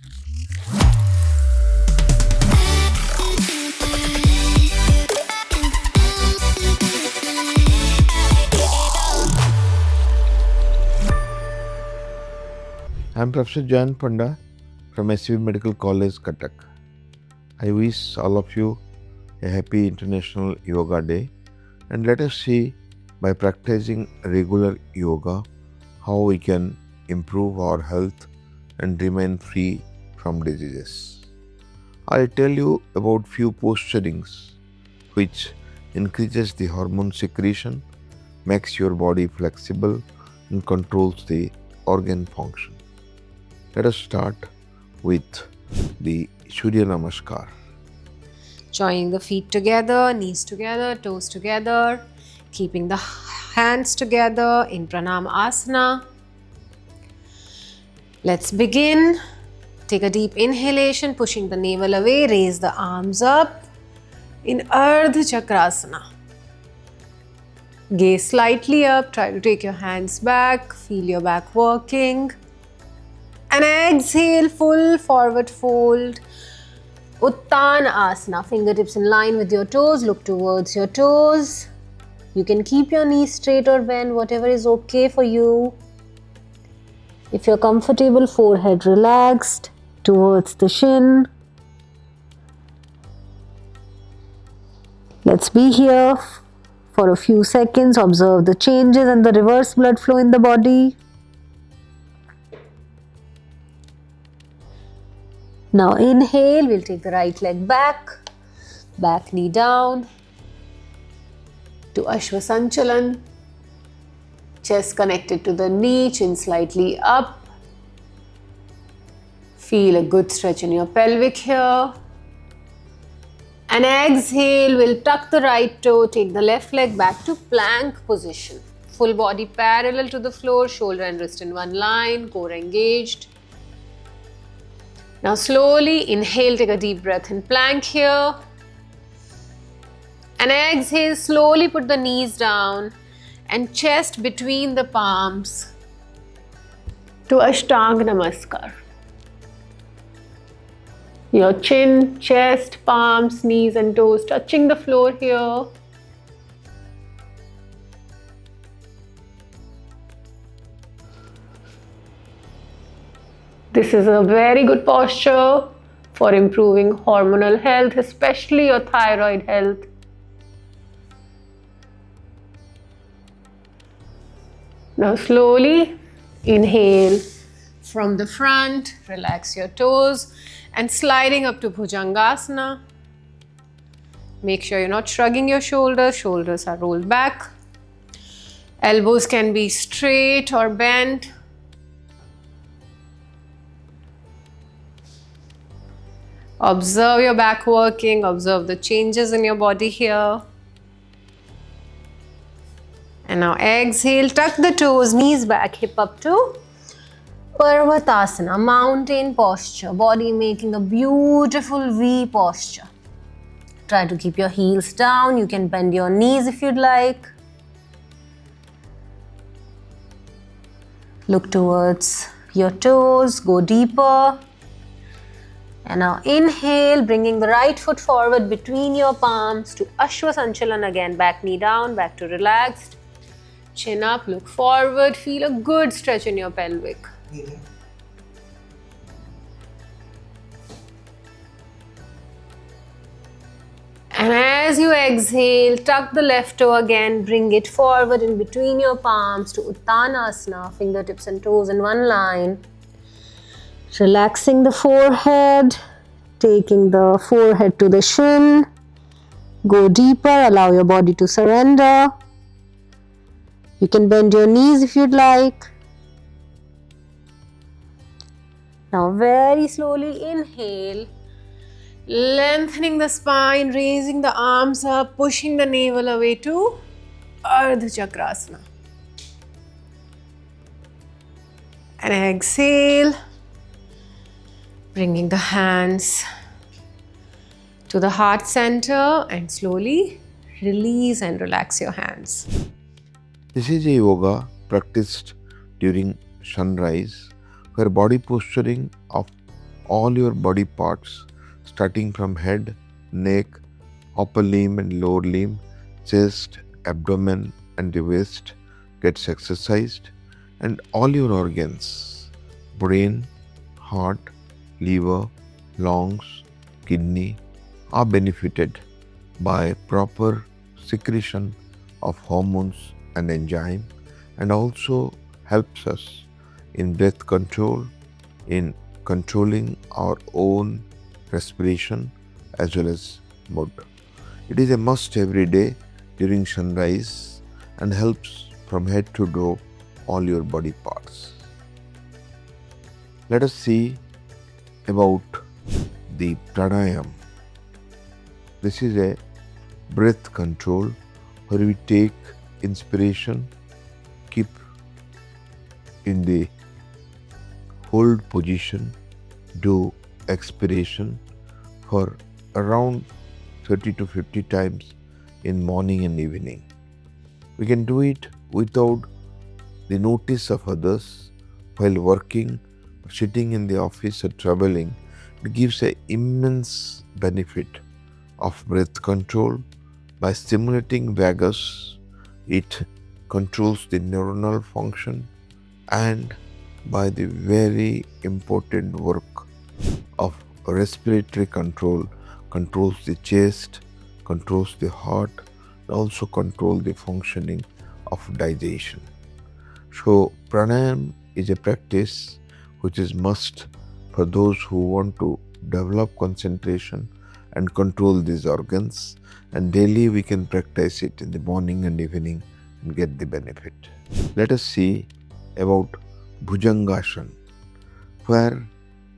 I'm Professor Jayanta Panda from SV Medical College, Cuttack. I wish all of you a happy International Yoga Day, and let us see by practicing regular yoga how we can improve our health and remain free from diseases. I'll tell you about few posturings which increases the hormone secretion, makes your body flexible and controls the organ function. Let us start with the Surya Namaskar. Joining the feet together, knees together, toes together, keeping the hands together in Pranam Asana. Let's begin. Take a deep inhalation, pushing the navel away, raise the arms up in Ardha Chakrasana. Gaze slightly up, try to take your hands back, feel your back working. And exhale, full forward fold. Uttana Asana, fingertips in line with your toes, look towards your toes. You can keep your knees straight or bend, whatever is okay for you. If you're comfortable, forehead relaxed towards the shin. Let's be here for a few seconds. Observe the changes and the reverse blood flow in the body. Now inhale, we'll take the right leg back, back knee down to Ashwasanchalan, chest connected to the knee, chin slightly up. Feel a good stretch in your pelvic here. And exhale, we'll tuck the right toe, take the left leg back to plank position. Full body parallel to the floor, shoulder and wrist in one line, core engaged. Now slowly inhale, take a deep breath in plank here. And exhale, slowly put the knees down and chest between the palms to Ashtanga Namaskar. Your chin, chest, palms, knees and toes touching the floor here. This is a very good posture for improving hormonal health, especially your thyroid health. Now slowly inhale from the front, relax your toes and sliding up to Bhujangasana. Make sure you're not shrugging your shoulders, shoulders are rolled back. Elbows can be straight or bent. Observe your back working, observe the changes in your body here. And now exhale, tuck the toes, knees back, hip up to Parvatasana, mountain posture, body making a beautiful V posture. Try to keep your heels down, you can bend your knees if you'd like. Look towards your toes, go deeper. And now inhale, bringing the right foot forward between your palms to Ashwasanchalan again. Back knee down, back to relaxed. Chin up, look forward. Feel a good stretch in your pelvic. And as you exhale, tuck the left toe again. Bring it forward in between your palms to Uttanasana. Fingertips and toes in one line. Relaxing the forehead, taking the forehead to the shin. Go deeper, allow your body to surrender. You can bend your knees if you'd like. Now very slowly inhale, lengthening the spine, raising the arms up, pushing the navel away to Ardha Chakrasana. And exhale. Bringing the hands to the heart center and slowly release and relax your hands. This is a yoga practiced during sunrise where body posturing of all your body parts, starting from head, neck, upper limb and lower limb, chest, abdomen and the waist gets exercised, and all your organs, brain, heart, liver, lungs, kidney are benefited by proper secretion of hormones and enzyme, and also helps us in breath control, in controlling our own respiration as well as mood. It is a must every day during sunrise and helps from head to toe all your body parts. Let us see about the pranayam. This is a breath control where we take inspiration, keep in the hold position, do expiration for around 30 to 50 times in morning and evening. We can do it without the notice of others while working, sitting in the office or traveling. It gives an immense benefit of breath control. By stimulating vagus, it controls the neuronal function, and by the very important work of respiratory control, controls the chest, controls the heart, and also controls the functioning of digestion. So pranayam is a practice which is must for those who want to develop concentration and control these organs, and daily we can practice it in the morning and evening and get the benefit. Let us see about Bhujangasana, where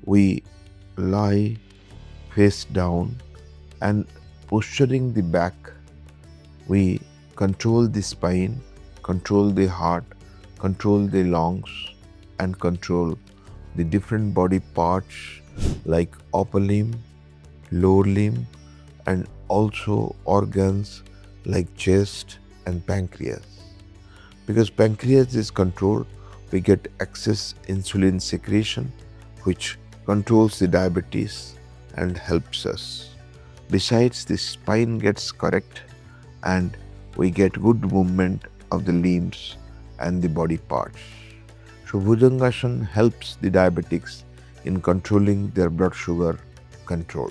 we lie face down and posturing the back, we control the spine, control the heart, control the lungs, and control the different body parts like upper limb, lower limb, and also organs like chest and pancreas. Because pancreas is controlled, we get excess insulin secretion, which controls the diabetes and helps us. Besides, the spine gets correct and we get good movement of the limbs and the body parts. So Bhujangasana helps the diabetics in controlling their blood sugar control.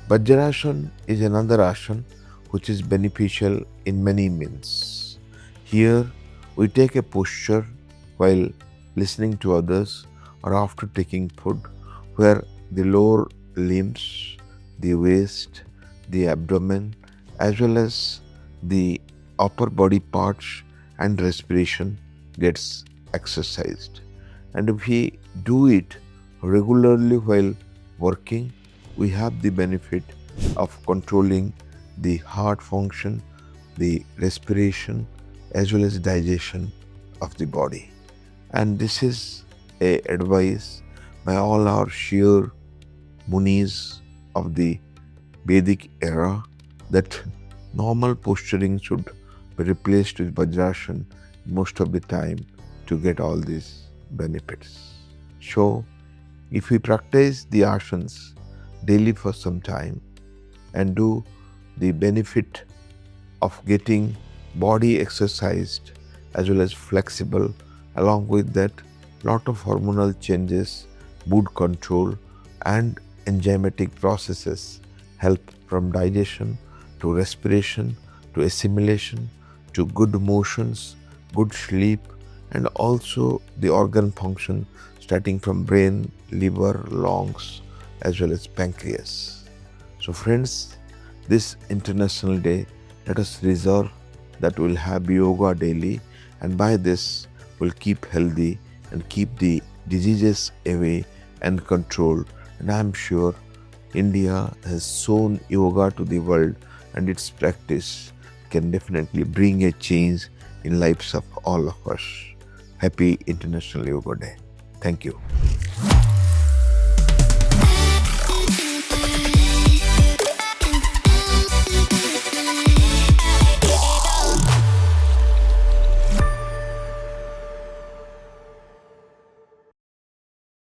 Vajrasana is another asana which is beneficial in many means. Here we take a posture while listening to others or after taking food, where the lower limbs, the waist, the abdomen, as well as the upper body parts and respiration gets exercised. And if we do it regularly while working, we have the benefit of controlling the heart function, the respiration, as well as digestion of the body. And this is a advice by all our sheer munis of the Vedic era, that normal posturing should be replaced with Vajrasana most of the time to get all these benefits. So, if we practice the asanas daily for some time and do the benefit of getting body exercised as well as flexible, along with that lot of hormonal changes, mood control and enzymatic processes help from digestion to respiration to assimilation to good motions, good sleep, and also the organ function starting from brain, liver, lungs, as well as pancreas. So friends, this International Day, let us resolve that we'll have yoga daily, and by this we'll keep healthy and keep the diseases away and controlled. And I'm sure India has shown yoga to the world, and its practice can definitely bring a change in lives of all of us. Happy International Yoga Day. Thank you.